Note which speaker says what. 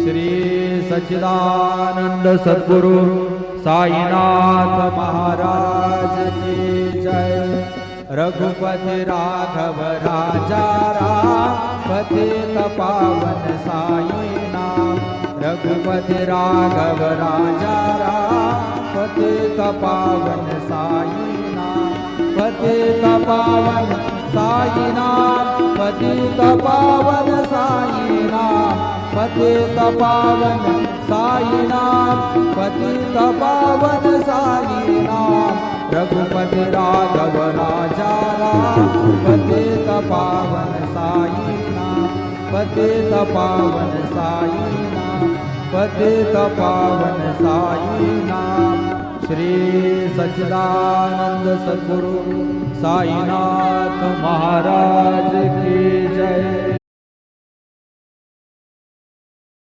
Speaker 1: श्री सच्चिदानंद सद्गुरु साईनाथ महाराज की जय। रघुपति राघव राजा राम पतित पावन साई नाम। रघुपति राघव राजा राम पतित पावन साई नाम। पतित पावन साई नाम। पतित पावन साई नाम। पतित पावन साई नाम। पतित पावन साई नाम। रघुपति राघव राजा राम पतित पावन साई नाम। पतित पावन साई नाम। पतित पावन साई नाम। श्री सच्चिदानंद सद्गुरु साईनाथ महाराज की जय।